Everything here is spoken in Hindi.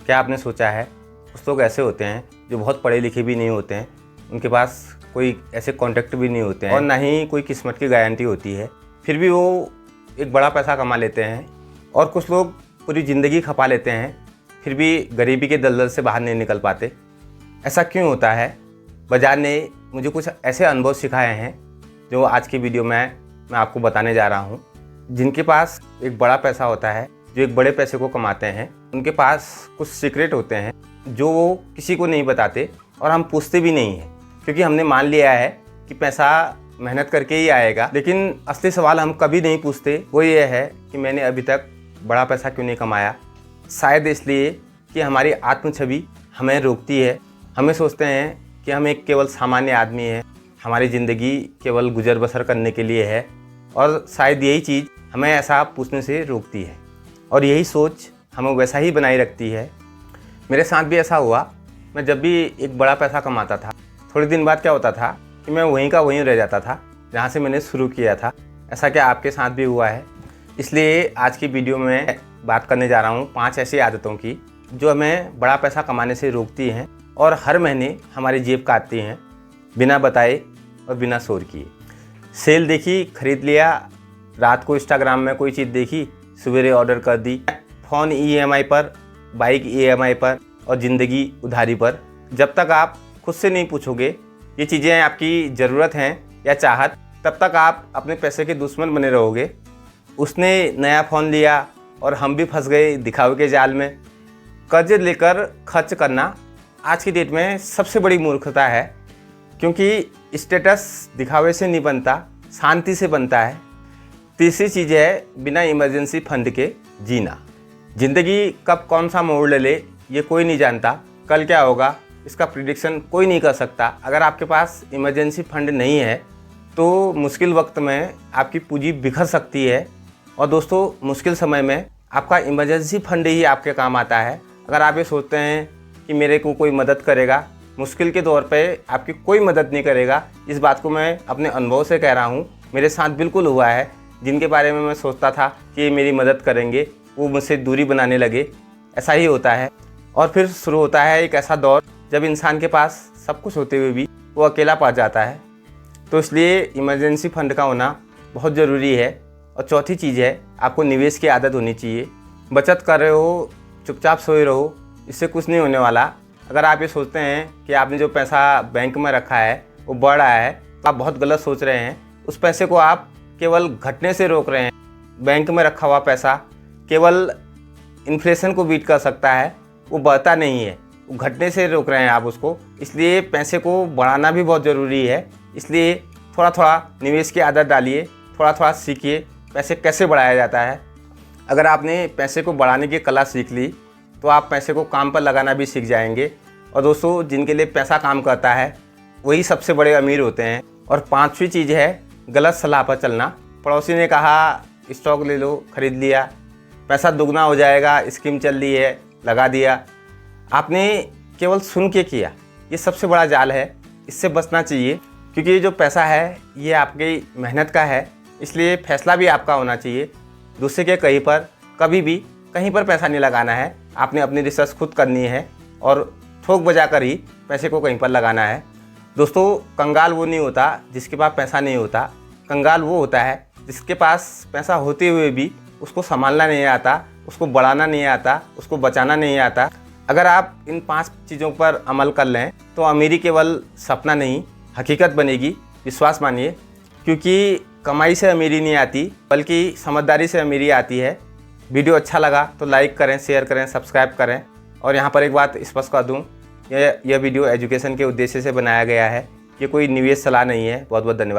क्या आपने सोचा है, कुछ लोग ऐसे होते हैं जो बहुत पढ़े लिखे भी नहीं होते हैं, उनके पास कोई ऐसे कॉन्टैक्ट भी नहीं होते हैं और ना ही कोई किस्मत की गारंटी होती है, फिर भी वो एक बड़ा पैसा कमा लेते हैं। और कुछ लोग पूरी ज़िंदगी खपा लेते हैं, फिर भी गरीबी के दलदल से बाहर नहीं निकल पाते। ऐसा क्यों होता है? बाज़ार ने मुझे कुछ ऐसे अनुभव सिखाए हैं जो आज की वीडियो में मैं आपको बताने जा रहा हूँ। जिनके पास एक बड़ा पैसा होता है, जो एक बड़े पैसे को कमाते हैं, उनके पास कुछ सीक्रेट होते हैं जो वो किसी को नहीं बताते और हम पूछते भी नहीं हैं, क्योंकि हमने मान लिया है कि पैसा मेहनत करके ही आएगा। लेकिन असली सवाल हम कभी नहीं पूछते, वो ये है कि मैंने अभी तक बड़ा पैसा क्यों नहीं कमाया। शायद इसलिए कि हमारी आत्म छवि हमें रोकती है। हमें सोचते हैं कि हम एक केवल सामान्य आदमी हैं, हमारी ज़िंदगी केवल गुजर बसर करने के लिए है, और शायद यही चीज़ हमें ऐसा पूछने से रोकती है और यही सोच हमें वैसा ही बनाए रखती है। मेरे साथ भी ऐसा हुआ। मैं जब भी एक बड़ा पैसा कमाता था, थोड़े दिन बाद क्या होता था कि मैं वहीं का वहीं रह जाता था जहाँ से मैंने शुरू किया था। ऐसा क्या आपके साथ भी हुआ है? इसलिए आज की वीडियो में बात करने जा रहा हूँ 5 ऐसी आदतों की जो हमें बड़ा पैसा कमाने से रोकती हैं और हर महीने हमारी जेब काटती हैं, बिना बताए और बिना शोर किए। सेल देखी, खरीद लिया, रात को इंस्टाग्राम में कोई चीज़ देखी, सवेरे ऑर्डर कर दी, फ़ोन EMI पर, बाइक EMI पर और ज़िंदगी उधारी पर। जब तक आप खुद से नहीं पूछोगे ये चीज़ें आपकी ज़रूरत हैं या चाहत, तब तक आप अपने पैसे के दुश्मन बने रहोगे। उसने नया फ़ोन लिया और हम भी फंस गए दिखावे के जाल में। कर्ज लेकर खर्च करना आज की डेट में सबसे बड़ी मूर्खता है, क्योंकि स्टेटस दिखावे से नहीं बनता, शांति से बनता है। तीसरी चीज़ है बिना इमरजेंसी फंड के जीना। ज़िंदगी कब कौन सा मोड़ ले ले ये कोई नहीं जानता। कल क्या होगा इसका प्रिडिक्शन कोई नहीं कर सकता। अगर आपके पास इमरजेंसी फंड नहीं है तो मुश्किल वक्त में आपकी पूंजी बिखर सकती है। और दोस्तों, मुश्किल समय में आपका इमरजेंसी फंड ही आपके काम आता है। अगर आप ये सोचते हैं कि मेरे को कोई मदद करेगा, मुश्किल के दौर पे आपकी कोई मदद नहीं करेगा। इस बात को मैं अपने अनुभव से कह रहा हूँ, मेरे साथ बिल्कुल हुआ है। जिनके बारे में मैं सोचता था कि ये मेरी मदद करेंगे, वो मुझसे दूरी बनाने लगे। ऐसा ही होता है। और फिर शुरू होता है एक ऐसा दौर जब इंसान के पास सब कुछ होते हुए भी वो अकेला पड़ जाता है। तो इसलिए इमरजेंसी फंड का होना बहुत ज़रूरी है। और चौथी चीज़ है, आपको निवेश की आदत होनी चाहिए। बचत कर रहे हो, चुपचाप सोए रहो, इससे कुछ नहीं होने वाला। अगर आप ये सोचते हैं कि आपने जो पैसा बैंक में रखा है वो बढ़ रहा है, तो आप बहुत गलत सोच रहे हैं। उस पैसे को आप केवल घटने से रोक रहे हैं। बैंक में रखा हुआ पैसा केवल इन्फ्लेशन को बीट कर सकता है, वो बढ़ता नहीं है। वो घटने से रोक रहे हैं आप उसको। इसलिए पैसे को बढ़ाना भी बहुत ज़रूरी है। इसलिए थोड़ा थोड़ा निवेश की आदत डालिए, थोड़ा थोड़ा सीखिए पैसे कैसे बढ़ाया जाता है। अगर आपने पैसे को बढ़ाने की कला सीख ली तो आप पैसे को काम पर लगाना भी सीख जाएंगे। और दोस्तों, जिनके लिए पैसा काम करता है वही सबसे बड़े अमीर होते हैं। और 5वीं चीज़ है गलत सलाह पर चलना। पड़ोसी ने कहा स्टॉक ले लो, खरीद लिया, पैसा दुगना हो जाएगा, स्कीम चल रही है, लगा दिया। आपने केवल सुन के किया। ये सबसे बड़ा जाल है, इससे बचना चाहिए। क्योंकि ये जो पैसा है ये आपकी मेहनत का है, इसलिए फैसला भी आपका होना चाहिए। दूसरे के कहीं पर कभी भी कहीं पर पैसा नहीं लगाना है। आपने अपनी रिसर्च खुद करनी है और ठोक बजा कर ही पैसे को कहीं पर लगाना है। दोस्तों, कंगाल वो नहीं होता जिसके पास पैसा नहीं होता। कंगाल वो होता है जिसके पास पैसा होते हुए भी उसको संभालना नहीं आता, उसको बढ़ाना नहीं आता, उसको बचाना नहीं आता। अगर आप इन 5 चीज़ों पर अमल कर लें तो अमीरी केवल सपना नहीं, हकीकत बनेगी। विश्वास मानिए, क्योंकि कमाई से अमीरी नहीं आती बल्कि समझदारी से अमीरी आती है। वीडियो अच्छा लगा तो लाइक करें, शेयर करें, सब्सक्राइब करें। और यहाँ पर एक बात स्पष्ट कर दूँ, यह वीडियो एजुकेशन के उद्देश्य से बनाया गया है, ये कोई निवेश सलाह नहीं है। बहुत बहुत धन्यवाद।